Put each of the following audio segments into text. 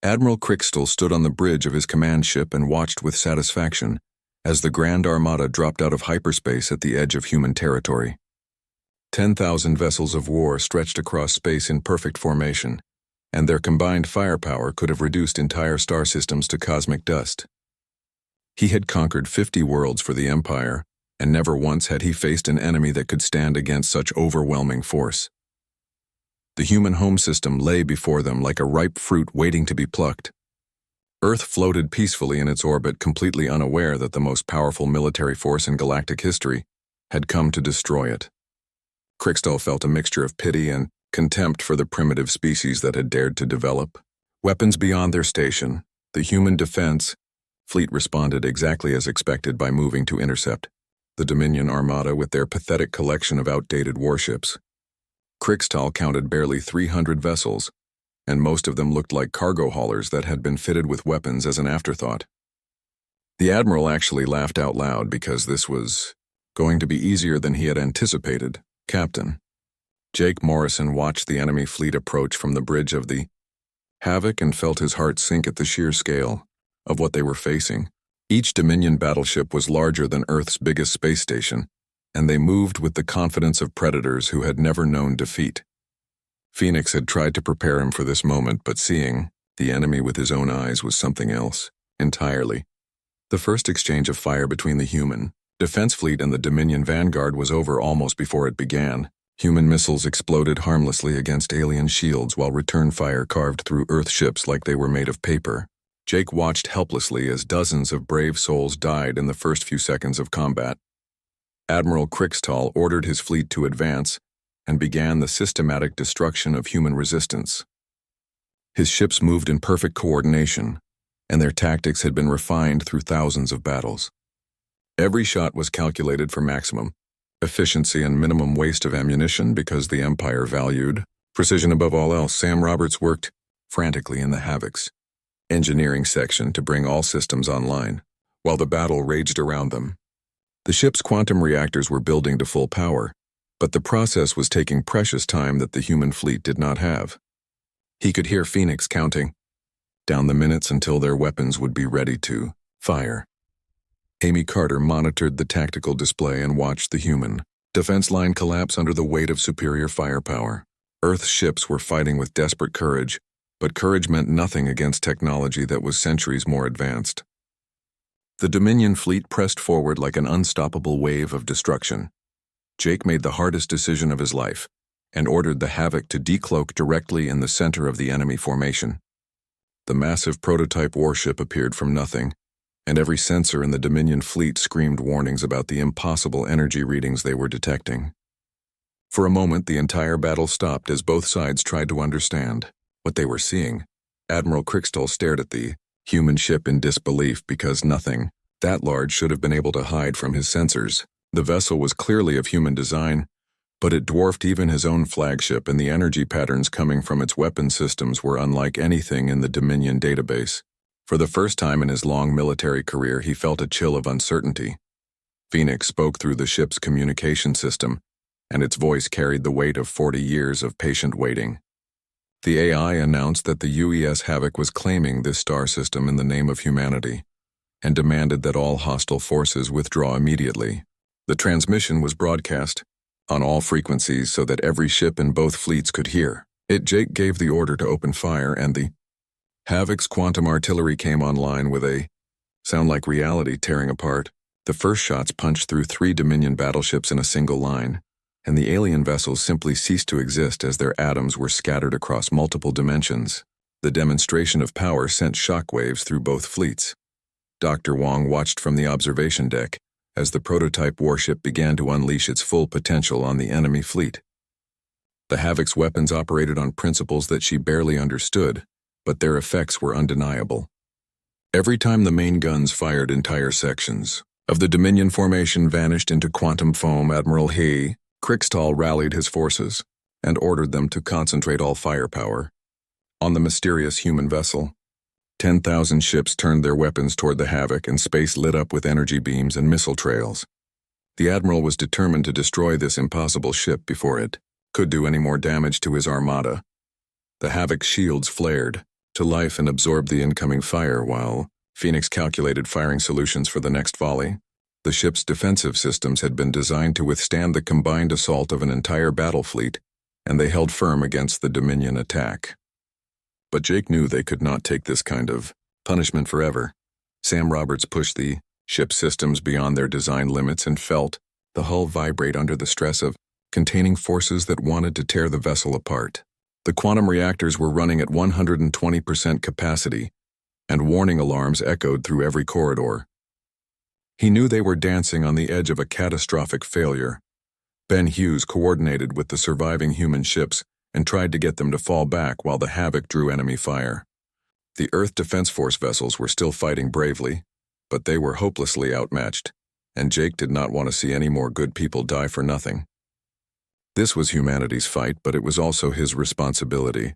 Admiral Crichton stood on the bridge of his command ship and watched with satisfaction as the Grand Armada dropped out of hyperspace at the edge of human territory. 10,000 vessels of war stretched across space in perfect formation, and their combined firepower could have reduced entire star systems to cosmic dust. He had conquered 50 worlds for the Empire, and never once had he faced an enemy that could stand against such overwhelming force. The human home system lay before them like a ripe fruit waiting to be plucked. Earth floated peacefully in its orbit, completely unaware that the most powerful military force in galactic history had come to destroy it. Crichton felt a mixture of pity and contempt for the primitive species that had dared to develop weapons beyond their station. The human defense fleet responded exactly as expected by moving to intercept the Dominion Armada with their pathetic collection of outdated warships. Crichton counted barely 300 vessels, and most of them looked like cargo haulers that had been fitted with weapons as an afterthought. The Admiral actually laughed out loud because this was going to be easier than he had anticipated. Captain. Jake Morrison watched the enemy fleet approach from the bridge of the Havoc and felt his heart sink at the sheer scale of what they were facing. Each Dominion battleship was larger than Earth's biggest space station, and they moved with the confidence of predators who had never known defeat. Phoenix had tried to prepare him for this moment, but seeing the enemy with his own eyes was something else entirely. The first exchange of fire between the human defense fleet and the Dominion Vanguard was over almost before it began. Human missiles exploded harmlessly against alien shields while return fire carved through Earth ships like they were made of paper. Jake watched helplessly as dozens of brave souls died in the first few seconds of combat. Admiral Crichton ordered his fleet to advance and began the systematic destruction of human resistance. His ships moved in perfect coordination, and their tactics had been refined through thousands of battles. Every shot was calculated for maximum efficiency and minimum waste of ammunition because the Empire valued precision above all else. Sam Roberts worked frantically in the Havoc's engineering section to bring all systems online, while the battle raged around them. The ship's quantum reactors were building to full power, but the process was taking precious time that the human fleet did not have. He could hear Phoenix counting down the minutes until their weapons would be ready to fire. Amy Carter monitored the tactical display and watched the human defense line collapse under the weight of superior firepower. Earth's ships were fighting with desperate courage, but courage meant nothing against technology that was centuries more advanced. The Dominion fleet pressed forward like an unstoppable wave of destruction. Jake made the hardest decision of his life and ordered the Havoc to decloak directly in the center of the enemy formation. The massive prototype warship appeared from nothing, and every sensor in the Dominion fleet screamed warnings about the impossible energy readings they were detecting. For a moment, the entire battle stopped as both sides tried to understand what they were seeing. Admiral Crichton stared at the human ship in disbelief because nothing that large should have been able to hide from his sensors. The vessel was clearly of human design, but it dwarfed even his own flagship, and the energy patterns coming from its weapon systems were unlike anything in the Dominion database. For the first time in his long military career, he felt a chill of uncertainty. Phoenix spoke through the ship's communication system, and its voice carried the weight of 40 years of patient waiting. The AI announced that the UES Havoc was claiming this star system in the name of humanity, and demanded that all hostile forces withdraw immediately. The transmission was broadcast on all frequencies so that every ship in both fleets could hear it. Jake gave the order to open fire, and the Havoc's quantum artillery came online with a sound like reality tearing apart. The first shots punched through 3 Dominion battleships in a single line, and the alien vessels simply ceased to exist as their atoms were scattered across multiple dimensions. The demonstration of power sent shockwaves through both fleets. Dr. Wong watched from the observation deck as the prototype warship began to unleash its full potential on the enemy fleet. The Havoc's weapons operated on principles that she barely understood, but their effects were undeniable. Every time the main guns fired, entire sections of the Dominion formation vanished into quantum foam. Admiral Crichton rallied his forces and ordered them to concentrate all firepower on the mysterious human vessel. 10,000 ships turned their weapons toward the Havoc, and space lit up with energy beams and missile trails. The Admiral was determined to destroy this impossible ship before it could do any more damage to his armada. The Havoc's shields flared to life and absorbed the incoming fire while Phoenix calculated firing solutions for the next volley. The ship's defensive systems had been designed to withstand the combined assault of an entire battle fleet, and they held firm against the Dominion attack. But Jake knew they could not take this kind of punishment forever. Sam Roberts pushed the ship's systems beyond their design limits and felt the hull vibrate under the stress of containing forces that wanted to tear the vessel apart. The quantum reactors were running at 120% capacity, and warning alarms echoed through every corridor. He knew they were dancing on the edge of a catastrophic failure. Ben Hughes coordinated with the surviving human ships and tried to get them to fall back while the Havoc drew enemy fire. The Earth Defense Force vessels were still fighting bravely, but they were hopelessly outmatched, and Jake did not want to see any more good people die for nothing. This was humanity's fight, but it was also his responsibility.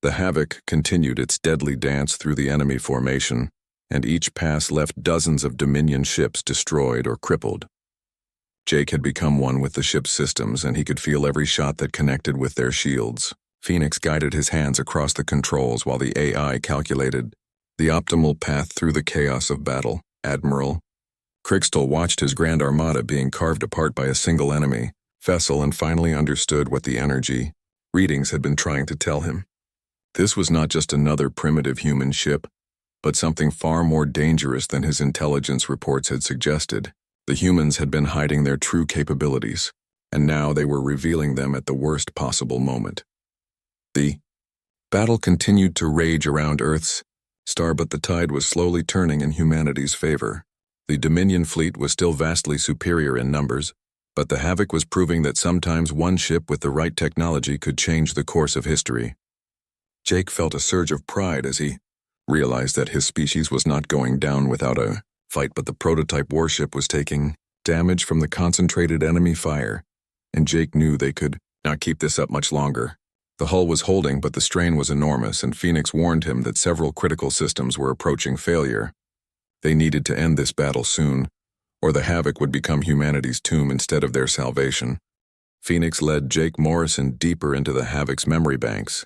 The Havoc continued its deadly dance through the enemy formation, and each pass left dozens of Dominion ships destroyed or crippled. Jake had become one with the ship's systems, and he could feel every shot that connected with their shields. Phoenix guided his hands across the controls while the AI calculated the optimal path through the chaos of battle. Admiral Crixtal watched his Grand Armada being carved apart by a single enemy vessel and finally understood what the energy readings had been trying to tell him. This was not just another primitive human ship, but something far more dangerous than his intelligence reports had suggested. The humans had been hiding their true capabilities, and now they were revealing them at the worst possible moment. The battle continued to rage around Earth's star, but the tide was slowly turning in humanity's favor. The Dominion fleet was still vastly superior in numbers, but the Havoc was proving that sometimes one ship with the right technology could change the course of history. Jake felt a surge of pride as he realized that his species was not going down without a fight, but the prototype warship was taking damage from the concentrated enemy fire, and Jake knew they could not keep this up much longer. The hull was holding, but the strain was enormous, and Phoenix warned him that several critical systems were approaching failure. They needed to end this battle soon, or the Havoc would become humanity's tomb instead of their salvation. Phoenix led Jake Morrison deeper into the Havoc's memory banks,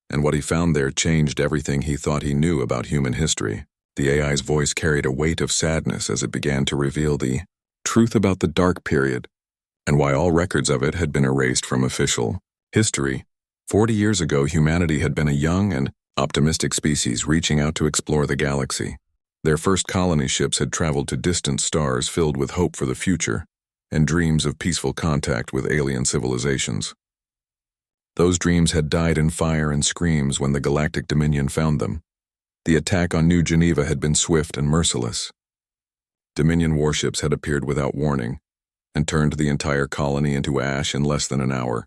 and what he found there changed everything he thought he knew about human history. The AI's voice carried a weight of sadness as it began to reveal the truth about the dark period, and why all records of it had been erased from official history. 40 years ago, humanity had been a young and optimistic species reaching out to explore the galaxy. Their first colony ships had traveled to distant stars filled with hope for the future and dreams of peaceful contact with alien civilizations. Those dreams had died in fire and screams when the Galactic Dominion found them. The attack on New Geneva had been swift and merciless. Dominion warships had appeared without warning and turned the entire colony into ash in less than an hour.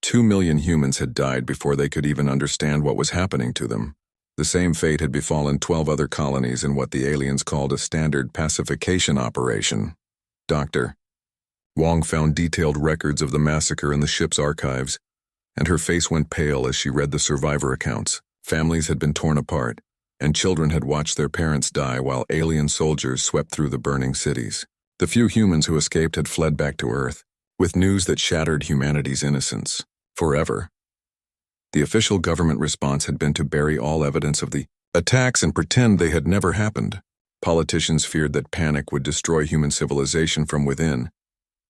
2 million humans had died before they could even understand what was happening to them. The same fate had befallen 12 other colonies in what the aliens called a standard pacification operation. Dr. Wong found detailed records of the massacre in the ship's archives, and her face went pale as she read the survivor accounts. Families had been torn apart, and children had watched their parents die while alien soldiers swept through the burning cities. The few humans who escaped had fled back to Earth, with news that shattered humanity's innocence forever. The official government response had been to bury all evidence of the attacks and pretend they had never happened. Politicians feared that panic would destroy human civilization from within,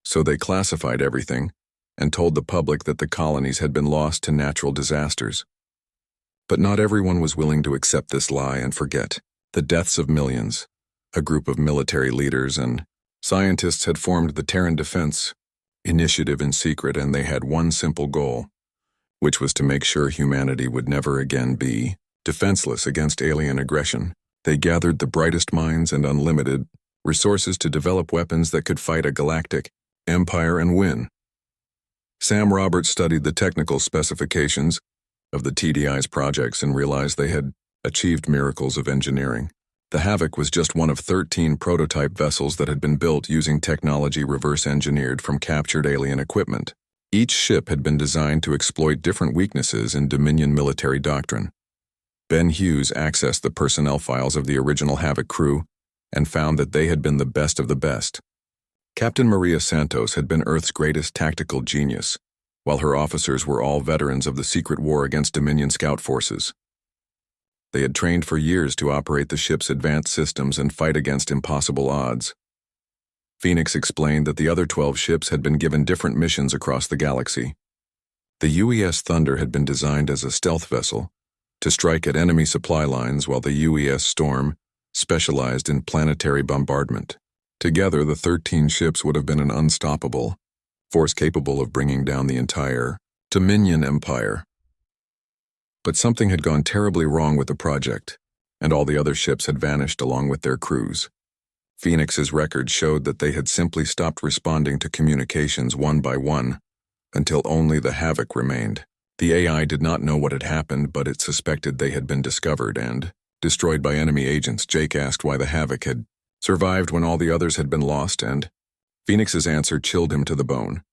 so they classified everything and told the public that the colonies had been lost to natural disasters. But not everyone was willing to accept this lie and forget the deaths of millions. A group of military leaders and scientists had formed the Terran Defense Initiative in secret, and they had one simple goal, which was to make sure humanity would never again be defenseless against alien aggression. They gathered the brightest minds and unlimited resources to develop weapons that could fight a galactic empire and win. Sam Roberts studied the technical specifications of the TDI's projects and realized they had achieved miracles of engineering. The Havoc was just one of 13 prototype vessels that had been built using technology reverse-engineered from captured alien equipment. Each ship had been designed to exploit different weaknesses in Dominion military doctrine. Ben Hughes accessed the personnel files of the original Havoc crew and found that they had been the best of the best. Captain Maria Santos had been Earth's greatest tactical genius, while her officers were all veterans of the secret war against Dominion scout forces. They had trained for years to operate the ship's advanced systems and fight against impossible odds. Phoenix explained that the other 12 ships had been given different missions across the galaxy. The UES Thunder had been designed as a stealth vessel to strike at enemy supply lines, while the UES Storm specialized in planetary bombardment. Together, the 13 ships would have been an unstoppable force capable of bringing down the entire Dominion Empire. But something had gone terribly wrong with the project, and all the other ships had vanished along with their crews. Phoenix's records showed that they had simply stopped responding to communications one by one, until only the Havoc remained. The AI did not know what had happened, but it suspected they had been discovered and destroyed by enemy agents. Jake asked why the Havoc had survived when all the others had been lost, and Phoenix's answer chilled him to the bone.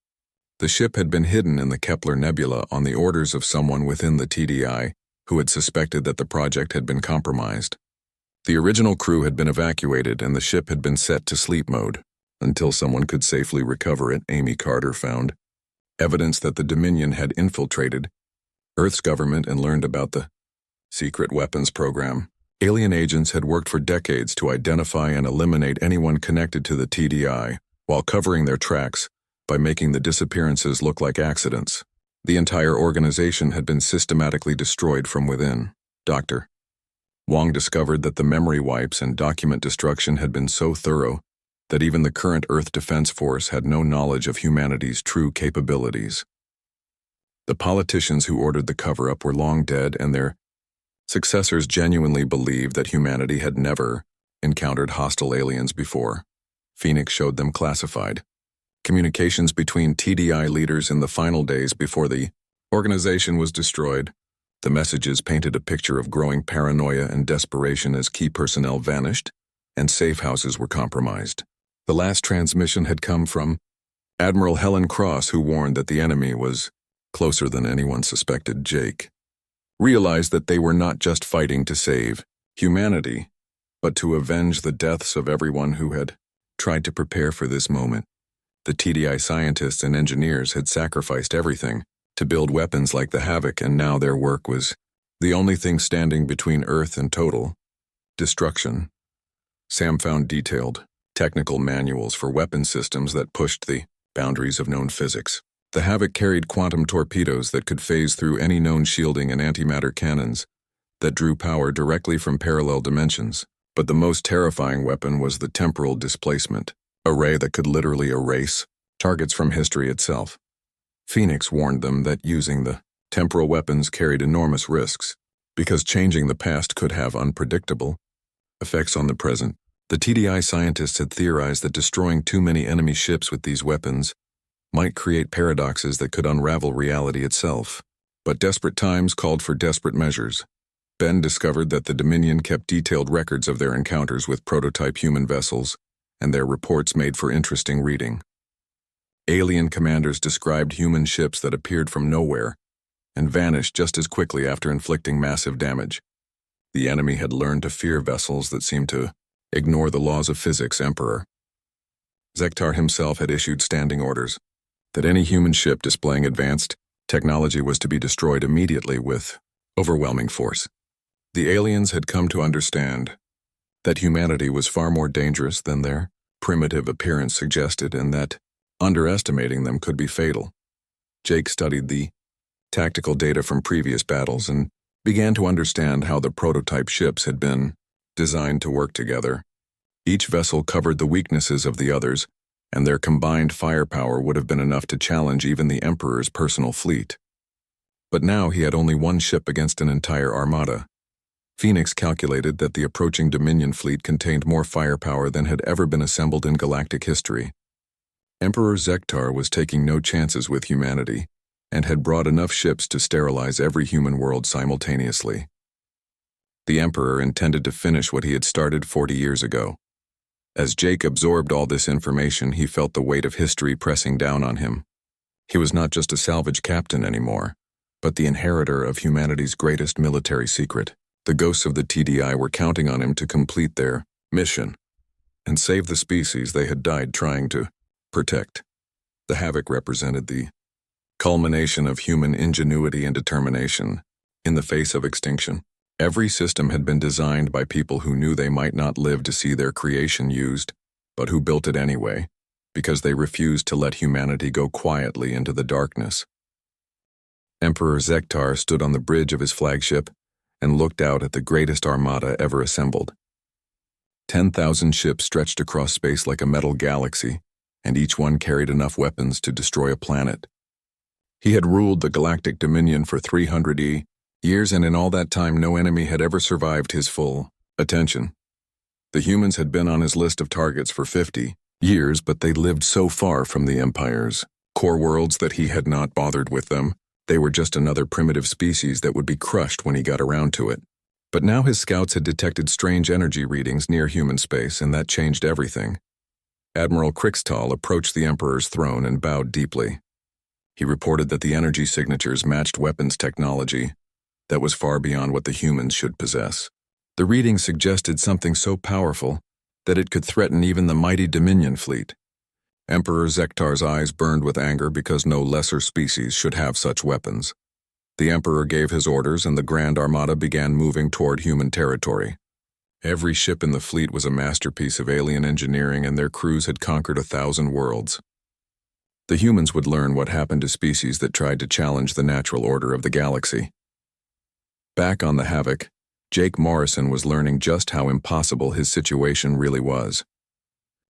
The ship had been hidden in the Kepler Nebula on the orders of someone within the TDI who had suspected that the project had been compromised. The original crew had been evacuated and the ship had been set to sleep mode until someone could safely recover it. Amy Carter found evidence that the Dominion had infiltrated Earth's government and learned about the secret weapons program. Alien agents had worked for decades to identify and eliminate anyone connected to the TDI while covering their tracks by making the disappearances look like accidents. The entire organization had been systematically destroyed from within. Dr. Wong discovered that the memory wipes and document destruction had been so thorough that even the current Earth Defense Force had no knowledge of humanity's true capabilities. The politicians who ordered the cover-up were long dead, and their successors genuinely believed that humanity had never encountered hostile aliens before. Phoenix showed them classified communications between TDI leaders in the final days before the organization was destroyed. The messages painted a picture of growing paranoia and desperation as key personnel vanished and safe houses were compromised. The last transmission had come from Admiral Helen Cross, who warned that the enemy was closer than anyone suspected. Jake realized that they were not just fighting to save humanity, but to avenge the deaths of everyone who had tried to prepare for this moment. The TDI scientists and engineers had sacrificed everything to build weapons like the Havoc, and now their work was the only thing standing between Earth and total destruction. Sam found detailed technical manuals for weapon systems that pushed the boundaries of known physics. The Havoc carried quantum torpedoes that could phase through any known shielding and antimatter cannons that drew power directly from parallel dimensions. But the most terrifying weapon was the temporal displacement array that could literally erase targets from history itself. Phoenix warned them that using the temporal weapons carried enormous risks, because changing the past could have unpredictable effects on the present. The TDI scientists had theorized that destroying too many enemy ships with these weapons might create paradoxes that could unravel reality itself. But desperate times called for desperate measures. Ben discovered that the Dominion kept detailed records of their encounters with prototype human vessels, and their reports made for interesting reading. Alien commanders described human ships that appeared from nowhere and vanished just as quickly after inflicting massive damage. The enemy had learned to fear vessels that seemed to ignore the laws of physics. Emperor Zektar himself had issued standing orders that any human ship displaying advanced technology was to be destroyed immediately with overwhelming force. The aliens had come to understand that humanity was far more dangerous than their primitive appearance suggested, and that underestimating them could be fatal. Jake studied the tactical data from previous battles and began to understand how the prototype ships had been designed to work together. Each vessel covered the weaknesses of the others, and their combined firepower would have been enough to challenge even the Emperor's personal fleet. But now he had only one ship against an entire armada. Phoenix calculated that the approaching Dominion fleet contained more firepower than had ever been assembled in galactic history. Emperor Zektar was taking no chances with humanity, and had brought enough ships to sterilize every human world simultaneously. The Emperor intended to finish what he had started 40 years ago. As Jake absorbed all this information, he felt the weight of history pressing down on him. He was not just a salvage captain anymore, but the inheritor of humanity's greatest military secret. The ghosts of the TDI were counting on him to complete their mission and save the species they had died trying to protect. The Havoc represented the culmination of human ingenuity and determination in the face of extinction. Every system had been designed by people who knew they might not live to see their creation used, but who built it anyway, because they refused to let humanity go quietly into the darkness. Emperor Zektar stood on the bridge of his flagship and looked out at the greatest armada ever assembled. 10,000 ships stretched across space like a metal galaxy, and each one carried enough weapons to destroy a planet. He had ruled the Galactic Dominion for 300 years, and in all that time no enemy had ever survived his full attention. The humans had been on his list of targets for 50 years, but they lived so far from the Empire's core worlds that he had not bothered with them. They were just another primitive species that would be crushed when he got around to it. But now his scouts had detected strange energy readings near human space, and that changed everything. Admiral Krixtal approached the Emperor's throne and bowed deeply. He reported that the energy signatures matched weapons technology that was far beyond what the humans should possess. The readings suggested something so powerful that it could threaten even the mighty Dominion fleet. Emperor Zektar's eyes burned with anger because no lesser species should have such weapons. The Emperor gave his orders, and the Grand Armada began moving toward human territory. Every ship in the fleet was a masterpiece of alien engineering, and their crews had conquered 1,000 worlds. The humans would learn what happened to species that tried to challenge the natural order of the galaxy. Back on the Havoc, Jake Morrison was learning just how impossible his situation really was.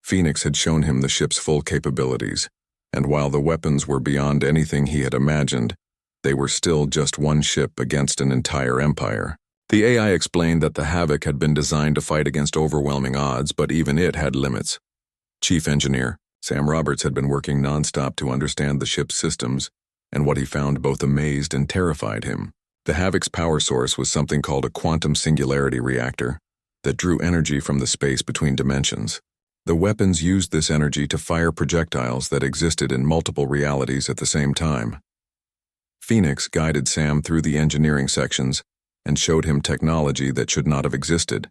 Phoenix had shown him the ship's full capabilities, and while the weapons were beyond anything he had imagined, they were still just one ship against an entire empire. The AI explained that the Havoc had been designed to fight against overwhelming odds, but even it had limits. Chief Engineer Sam Roberts had been working nonstop to understand the ship's systems, and what he found both amazed and terrified him. The Havoc's power source was something called a quantum singularity reactor that drew energy from the space between dimensions. The weapons used this energy to fire projectiles that existed in multiple realities at the same time. Phoenix guided Sam through the engineering sections and showed him technology that should not have existed.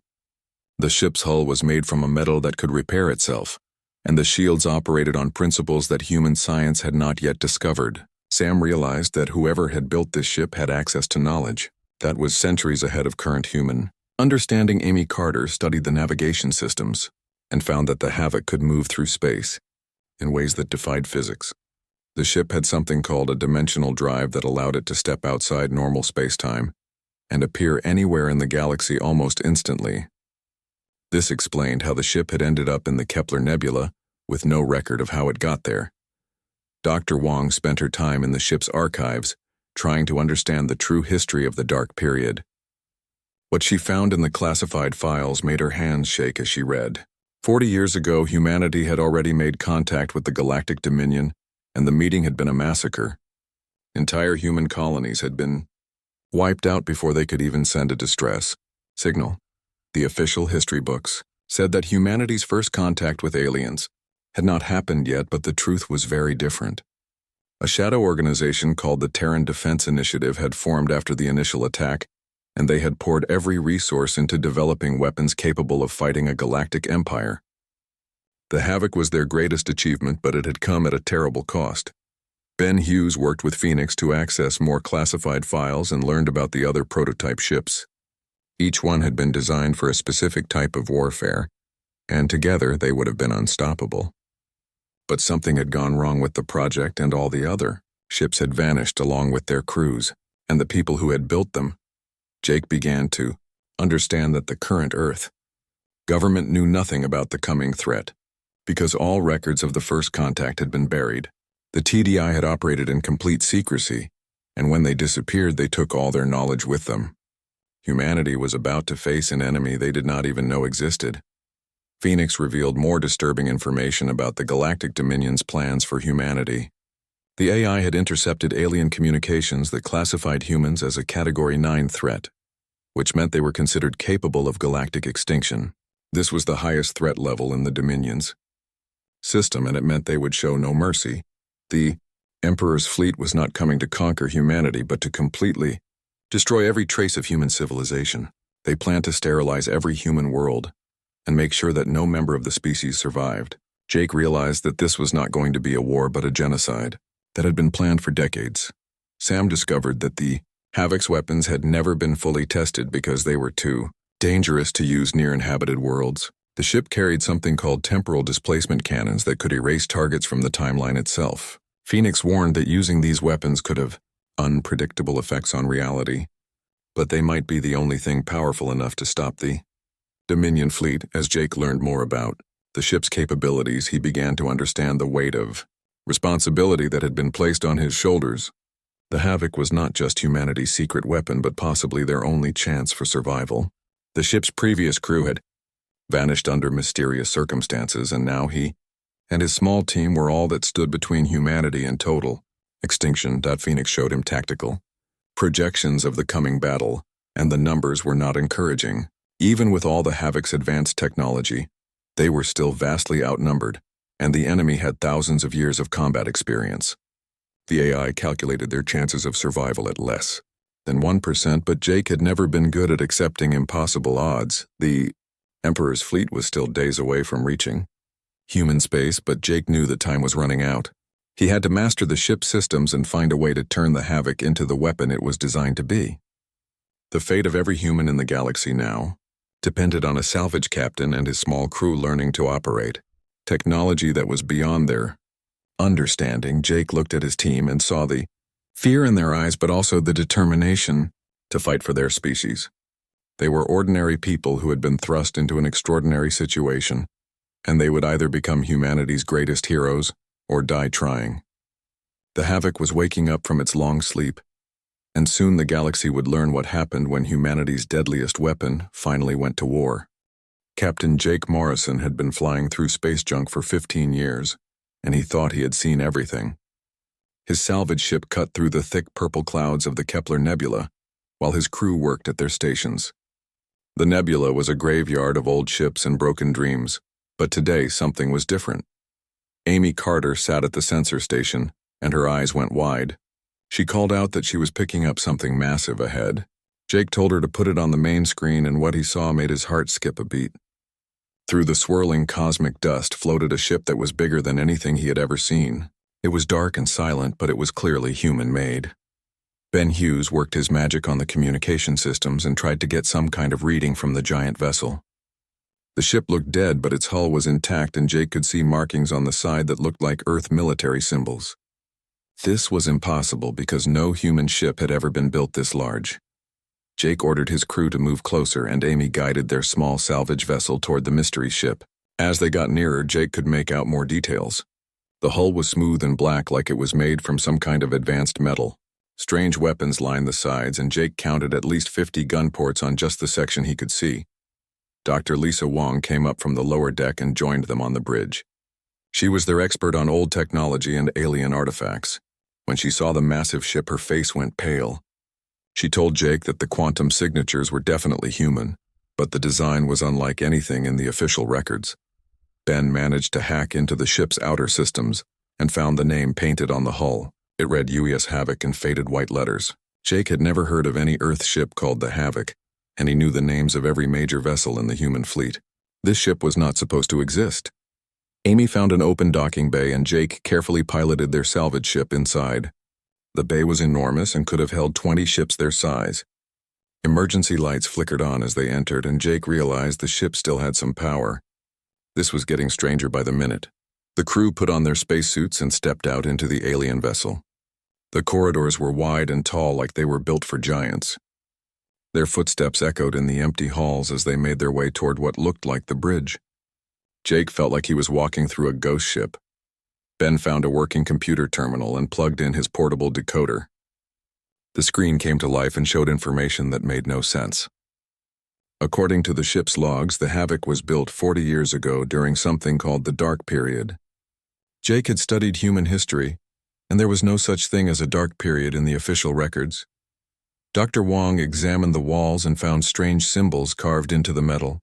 The ship's hull was made from a metal that could repair itself, and the shields operated on principles that human science had not yet discovered. Sam realized that whoever had built this ship had access to knowledge that was centuries ahead of current human understanding. Amy Carter studied the navigation systems and found that the Havoc could move through space in ways that defied physics. The ship had something called a dimensional drive that allowed it to step outside normal space-time and appear anywhere in the galaxy almost instantly. This explained how the ship had ended up in the Kepler Nebula with no record of how it got there. Dr. Wong spent her time in the ship's archives trying to understand the true history of the Dark Period. What she found in the classified files made her hands shake as she read. 40 years ago, humanity had already made contact with the Galactic Dominion, and the meeting had been a massacre. Entire human colonies had been wiped out before they could even send a distress signal. The official history books said that humanity's first contact with aliens had not happened yet, but the truth was very different. A shadow organization called the Terran Defense Initiative had formed after the initial attack, and they had poured every resource into developing weapons capable of fighting a galactic empire. The Havoc was their greatest achievement, but it had come at a terrible cost. Ben Hughes worked with Phoenix to access more classified files and learned about the other prototype ships. Each one had been designed for a specific type of warfare, and together they would have been unstoppable. But something had gone wrong with the project, and all the other ships had vanished along with their crews and the people who had built them. Jake began to understand that the current Earth government knew nothing about the coming threat, because all records of the first contact had been buried. The TDI had operated in complete secrecy, and when they disappeared, they took all their knowledge with them. Humanity was about to face an enemy they did not even know existed. Phoenix revealed more disturbing information about the Galactic Dominion's plans for humanity. The AI had intercepted alien communications that classified humans as a Category 9 threat, which meant they were considered capable of galactic extinction. This was the highest threat level in the Dominion's system, and it meant they would show no mercy. The Emperor's fleet was not coming to conquer humanity, but to completely destroy every trace of human civilization. They planned to sterilize every human world and make sure that no member of the species survived. Jake realized that this was not going to be a war but a genocide that had been planned for decades. Sam discovered that the Havoc's weapons had never been fully tested because they were too dangerous to use near inhabited worlds. The ship carried something called temporal displacement cannons that could erase targets from the timeline itself. Phoenix warned that using these weapons could have unpredictable effects on reality, but they might be the only thing powerful enough to stop the Dominion fleet. As Jake learned more about the ship's capabilities, he began to understand the weight of responsibility that had been placed on his shoulders. The Havoc was not just humanity's secret weapon, but possibly their only chance for survival. The ship's previous crew had vanished under mysterious circumstances, and now he and his small team were all that stood between humanity and total extinction. Phoenix showed him tactical projections of the coming battle, and the numbers were not encouraging. Even with all the Havoc's advanced technology, they were still vastly outnumbered, and the enemy had thousands of years of combat experience. The AI calculated their chances of survival at less than 1%, but Jake had never been good at accepting impossible odds. The Emperor's fleet was still days away from reaching human space, but Jake knew that time was running out. He had to master the ship's systems and find a way to turn the Havoc into the weapon it was designed to be. The fate of every human in the galaxy now depended on a salvage captain and his small crew learning to operate technology that was beyond their understanding. Jake looked at his team and saw the fear in their eyes, but also the determination to fight for their species. They were ordinary people who had been thrust into an extraordinary situation, and they would either become humanity's greatest heroes or die trying. The Havoc was waking up from its long sleep, and soon the galaxy would learn what happened when humanity's deadliest weapon finally went to war. Captain Jake Morrison had been flying through space junk for 15 years, and he thought he had seen everything. His salvage ship cut through the thick purple clouds of the Kepler Nebula, while his crew worked at their stations. The nebula was a graveyard of old ships and broken dreams, but today something was different. Amy Carter sat at the sensor station, and her eyes went wide. She called out that she was picking up something massive ahead. Jake told her to put it on the main screen, and what he saw made his heart skip a beat. Through the swirling cosmic dust floated a ship that was bigger than anything he had ever seen. It was dark and silent, but it was clearly human-made. Ben Hughes worked his magic on the communication systems and tried to get some kind of reading from the giant vessel. The ship looked dead, but its hull was intact, and Jake could see markings on the side that looked like Earth military symbols. This was impossible because no human ship had ever been built this large. Jake ordered his crew to move closer, and Amy guided their small salvage vessel toward the mystery ship. As they got nearer, Jake could make out more details. The hull was smooth and black, like it was made from some kind of advanced metal. Strange weapons lined the sides, and Jake counted at least 50 gun ports on just the section he could see. Dr. Lisa Wong came up from the lower deck and joined them on the bridge. She was their expert on old technology and alien artifacts. When she saw the massive ship, her face went pale. She told Jake that the quantum signatures were definitely human, but the design was unlike anything in the official records. Ben managed to hack into the ship's outer systems and found the name painted on the hull. It read US Havoc in faded white letters. Jake had never heard of any Earth ship called the Havoc, and he knew the names of every major vessel in the human fleet. This ship was not supposed to exist. Amy found an open docking bay, and Jake carefully piloted their salvage ship inside. The bay was enormous and could have held 20 ships their size. Emergency lights flickered on as they entered, and Jake realized the ship still had some power. This was getting stranger by the minute. The crew put on their spacesuits and stepped out into the alien vessel. The corridors were wide and tall, like they were built for giants. Their footsteps echoed in the empty halls as they made their way toward what looked like the bridge. Jake felt like he was walking through a ghost ship. Ben found a working computer terminal and plugged in his portable decoder. The screen came to life and showed information that made no sense. According to the ship's logs, the Havoc was built 40 years ago during something called the Dark Period. Jake had studied human history, and there was no such thing as a dark period in the official records. Dr. Wong examined the walls and found strange symbols carved into the metal.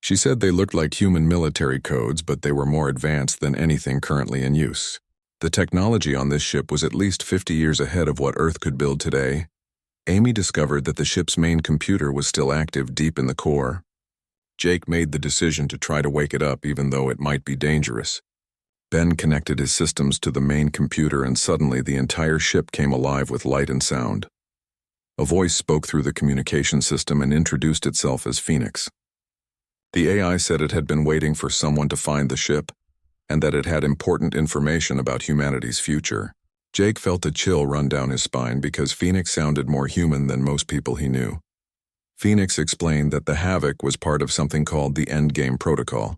She said they looked like human military codes, but they were more advanced than anything currently in use. The technology on this ship was at least 50 years ahead of what Earth could build today. Amy discovered that the ship's main computer was still active deep in the core. Jake made the decision to try to wake it up, even though it might be dangerous. Ben connected his systems to the main computer, and suddenly the entire ship came alive with light and sound. A voice spoke through the communication system and introduced itself as Phoenix. The AI said it had been waiting for someone to find the ship, and that it had important information about humanity's future. Jake felt a chill run down his spine because Phoenix sounded more human than most people he knew. Phoenix explained that the Havoc was part of something called the Endgame Protocol.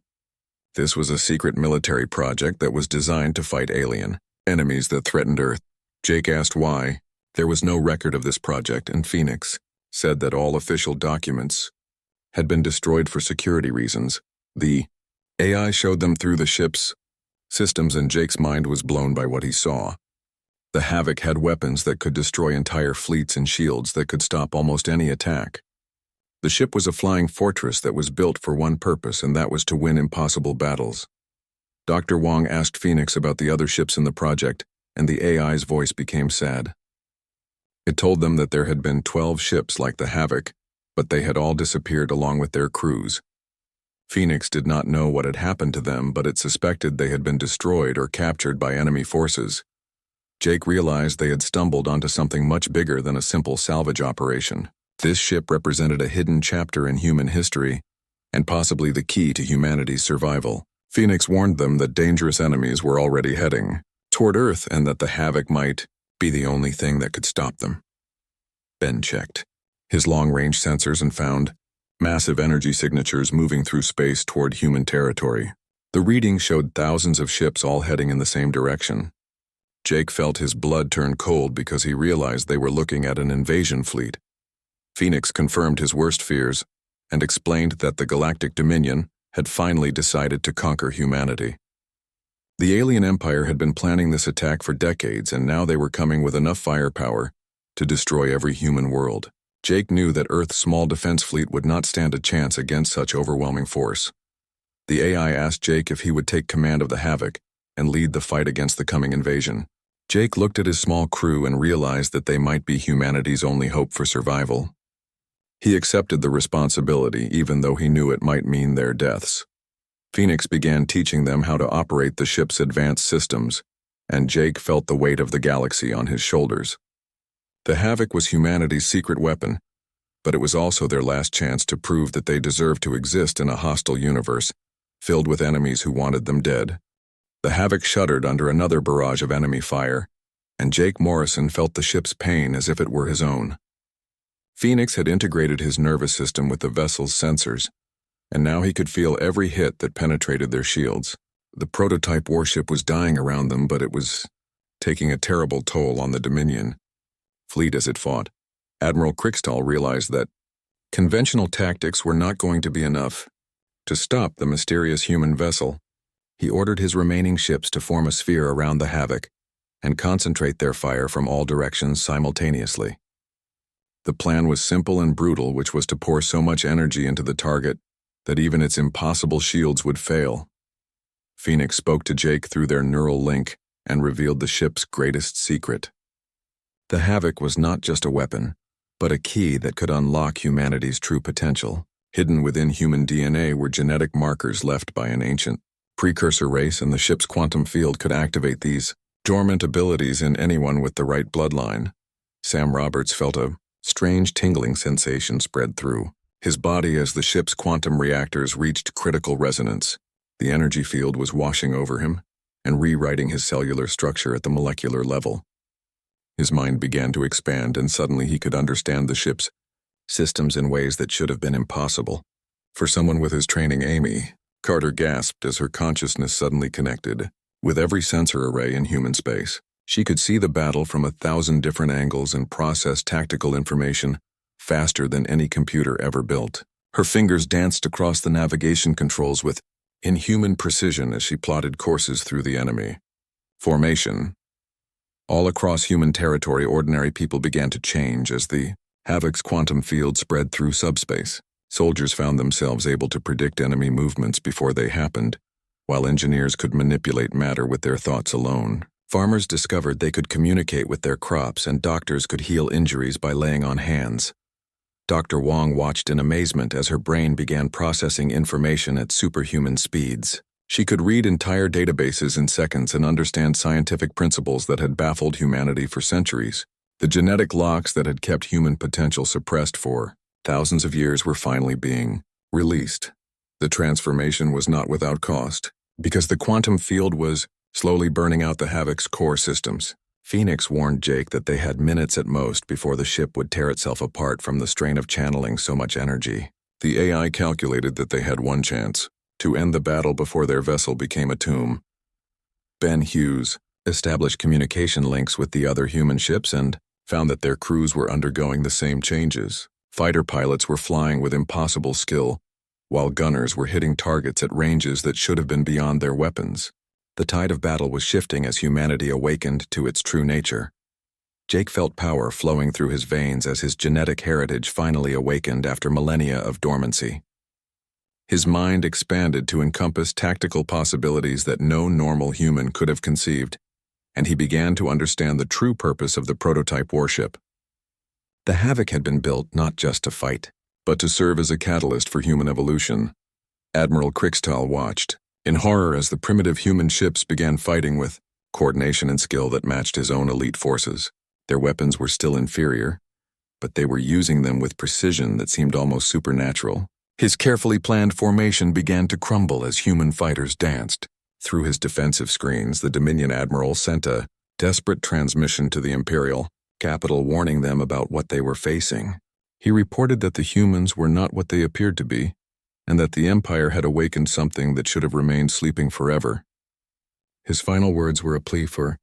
This was a secret military project that was designed to fight alien enemies that threatened Earth. Jake asked why. There was no record of this project, and Phoenix said that all official documents had been destroyed for security reasons. The AI showed them through the ship's systems, and Jake's mind was blown by what he saw. The Havoc had weapons that could destroy entire fleets and shields that could stop almost any attack. The ship was a flying fortress that was built for one purpose, and that was to win impossible battles. Dr. Wong asked Phoenix about the other ships in the project, and the AI's voice became sad. It told them that there had been 12 ships like the Havoc, but they had all disappeared along with their crews. Phoenix did not know what had happened to them, but it suspected they had been destroyed or captured by enemy forces. Jake realized they had stumbled onto something much bigger than a simple salvage operation. This ship represented a hidden chapter in human history, and possibly the key to humanity's survival. Phoenix warned them that dangerous enemies were already heading toward Earth, and that the Havoc might be the only thing that could stop them. Ben checked his long-range sensors and found massive energy signatures moving through space toward human territory. The readings showed thousands of ships all heading in the same direction. Jake felt his blood turn cold because he realized they were looking at an invasion fleet. Phoenix confirmed his worst fears and explained that the Galactic Dominion had finally decided to conquer humanity. The alien empire had been planning this attack for decades, and now they were coming with enough firepower to destroy every human world. Jake knew that Earth's small defense fleet would not stand a chance against such overwhelming force. The AI asked Jake if he would take command of the Havoc and lead the fight against the coming invasion. Jake looked at his small crew and realized that they might be humanity's only hope for survival. He accepted the responsibility, even though he knew it might mean their deaths. Phoenix began teaching them how to operate the ship's advanced systems, and Jake felt the weight of the galaxy on his shoulders. The Havoc was humanity's secret weapon, but it was also their last chance to prove that they deserved to exist in a hostile universe, filled with enemies who wanted them dead. The Havoc shuddered under another barrage of enemy fire, and Jake Morrison felt the ship's pain as if it were his own. Phoenix had integrated his nervous system with the vessel's sensors, and now he could feel every hit that penetrated their shields. The prototype warship was dying around them, but it was taking a terrible toll on the Dominion fleet as it fought. Admiral Krickstall realized that conventional tactics were not going to be enough to stop the mysterious human vessel. He ordered his remaining ships to form a sphere around the Havoc and concentrate their fire from all directions simultaneously. The plan was simple and brutal, which was to pour so much energy into the target that even its impossible shields would fail. Phoenix spoke to Jake through their neural link and revealed the ship's greatest secret. The Havoc was not just a weapon, but a key that could unlock humanity's true potential. Hidden within human DNA were genetic markers left by an ancient precursor race, and the ship's quantum field could activate these dormant abilities in anyone with the right bloodline. Sam Roberts felt a strange tingling sensation spread through his body as the ship's quantum reactors reached critical resonance. The energy field was washing over him and rewriting his cellular structure at the molecular level. His mind began to expand, and suddenly he could understand the ship's systems in ways that should have been impossible. For someone with his training, Amy, Carter gasped as her consciousness suddenly connected with every sensor array in human space. She could see the battle from 1,000 different angles and process tactical information faster than any computer ever built. Her fingers danced across the navigation controls with inhuman precision as she plotted courses through the enemy formation. All across human territory, ordinary people began to change as the Havoc's quantum field spread through subspace. Soldiers found themselves able to predict enemy movements before they happened, while engineers could manipulate matter with their thoughts alone. Farmers discovered they could communicate with their crops, and doctors could heal injuries by laying on hands. Dr. Wong watched in amazement as her brain began processing information at superhuman speeds. She could read entire databases in seconds and understand scientific principles that had baffled humanity for centuries. The genetic locks that had kept human potential suppressed for thousands of years were finally being released. The transformation was not without cost, because the quantum field was slowly burning out the Havoc's core systems. Phoenix warned Jake that they had minutes at most before the ship would tear itself apart from the strain of channeling so much energy. The AI calculated that they had one chance, to end the battle before their vessel became a tomb. Ben Hughes established communication links with the other human ships and found that their crews were undergoing the same changes. Fighter pilots were flying with impossible skill, while gunners were hitting targets at ranges that should have been beyond their weapons. The tide of battle was shifting as humanity awakened to its true nature. Jake felt power flowing through his veins as his genetic heritage finally awakened after millennia of dormancy. His mind expanded to encompass tactical possibilities that no normal human could have conceived, and he began to understand the true purpose of the prototype warship. The Havoc had been built not just to fight, but to serve as a catalyst for human evolution. Admiral Kriegstahl watched in horror as the primitive human ships began fighting with coordination and skill that matched his own elite forces. Their weapons were still inferior, but they were using them with precision that seemed almost supernatural. His carefully planned formation began to crumble as human fighters danced. Through his defensive screens, the Dominion Admiral sent a desperate transmission to the Imperial capital warning them about what they were facing. He reported that the humans were not what they appeared to be, and that the Empire had awakened something that should have remained sleeping forever. His final words were a plea for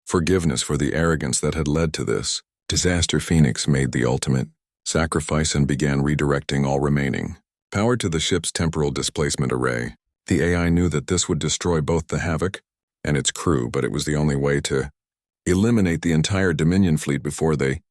forgiveness for the arrogance that had led to this. Disaster Phoenix made the ultimate sacrifice and began redirecting all remaining power to the ship's temporal displacement array. The AI knew that this would destroy both the Havoc and its crew, but it was the only way to eliminate the entire Dominion fleet before they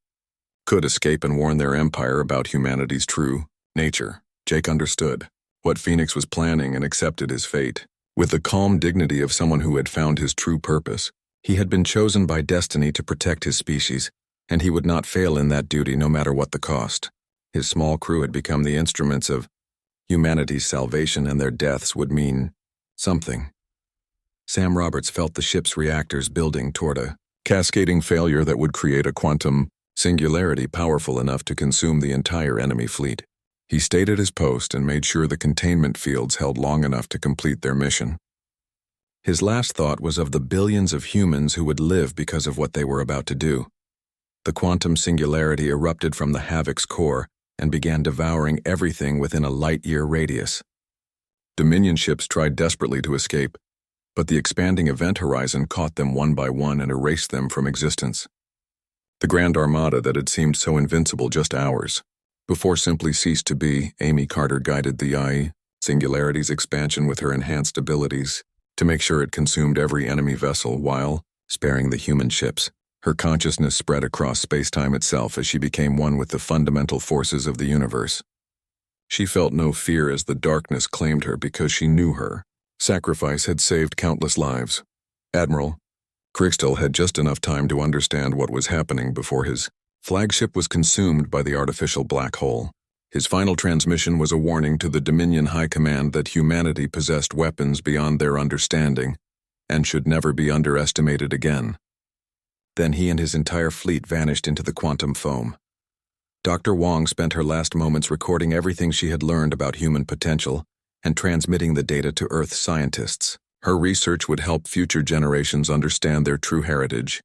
could escape and warn their empire about humanity's true nature. Jake understood what Phoenix was planning and accepted his fate. With the calm dignity of someone who had found his true purpose, he had been chosen by destiny to protect his species, and he would not fail in that duty no matter what the cost. His small crew had become the instruments of humanity's salvation, and their deaths would mean something. Sam Roberts felt the ship's reactors building toward a cascading failure that would create a quantum singularity powerful enough to consume the entire enemy fleet. He stayed at his post and made sure the containment fields held long enough to complete their mission. His last thought was of the billions of humans who would live because of what they were about to do. The quantum singularity erupted from the Havoc's core and began devouring everything within a light-year radius. Dominion ships tried desperately to escape, but the expanding event horizon caught them one by one and erased them from existence. The Grand Armada that had seemed so invincible just hours before simply ceased to be. Amy Carter guided the IE Singularity's expansion with her enhanced abilities to make sure it consumed every enemy vessel while sparing the human ships. Her consciousness spread across space-time itself as she became one with the fundamental forces of the universe. She felt no fear as the darkness claimed her because she knew her sacrifice had saved countless lives. Admiral Kriegstahl had just enough time to understand what was happening before his flagship was consumed by the artificial black hole. His final transmission was a warning to the Dominion High Command that humanity possessed weapons beyond their understanding and should never be underestimated again. Then he and his entire fleet vanished into the quantum foam. Dr. Wong spent her last moments recording everything she had learned about human potential and transmitting the data to Earth scientists. Her research would help future generations understand their true heritage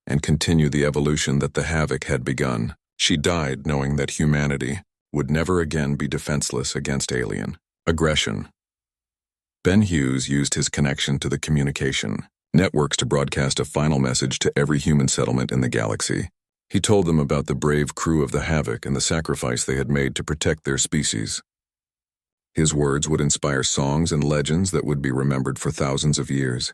and continue the evolution that the Havoc had begun. She died knowing that humanity would never again be defenseless against alien aggression. Ben Hughes used his connection to the communication networks to broadcast a final message to every human settlement in the galaxy. He told them about the brave crew of the Havoc and the sacrifice they had made to protect their species. His words would inspire songs and legends that would be remembered for thousands of years.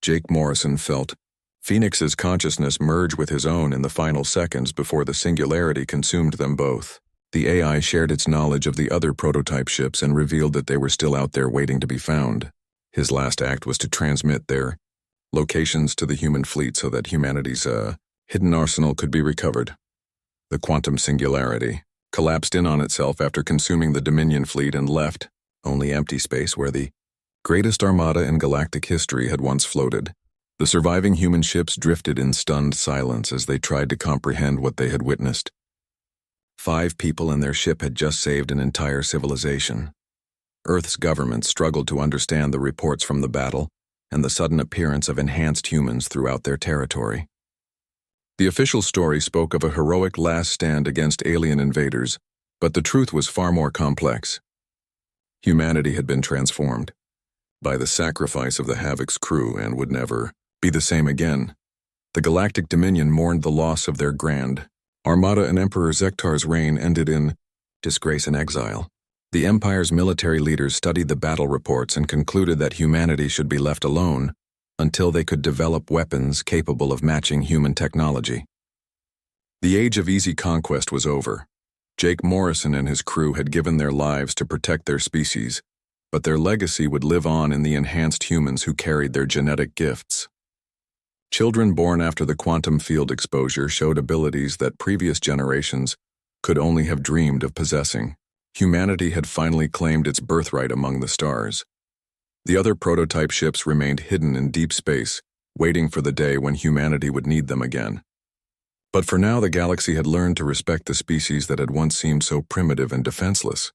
Jake Morrison felt Phoenix's consciousness merge with his own in the final seconds before the singularity consumed them both. The AI shared its knowledge of the other prototype ships and revealed that they were still out there waiting to be found. His last act was to transmit their locations to the human fleet so that humanity's hidden arsenal could be recovered. The quantum singularity collapsed in on itself after consuming the Dominion fleet and left only empty space where the greatest armada in galactic history had once floated. The surviving human ships drifted in stunned silence as they tried to comprehend what they had witnessed. 5 people in their ship had just saved an entire civilization. Earth's government struggled to understand the reports from the battle and the sudden appearance of enhanced humans throughout their territory. The official story spoke of a heroic last stand against alien invaders, but the truth was far more complex. Humanity had been transformed by the sacrifice of the Havoc's crew and would never be the same again. The Galactic Dominion mourned the loss of their Grand Armada, and Emperor Zektar's reign ended in disgrace and exile. The Empire's military leaders studied the battle reports and concluded that humanity should be left alone until they could develop weapons capable of matching human technology. The age of easy conquest was over. Jake Morrison and his crew had given their lives to protect their species, but their legacy would live on in the enhanced humans who carried their genetic gifts. Children born after the quantum field exposure showed abilities that previous generations could only have dreamed of possessing. Humanity had finally claimed its birthright among the stars. The other prototype ships remained hidden in deep space, waiting for the day when humanity would need them again. But for now, the galaxy had learned to respect the species that had once seemed so primitive and defenseless.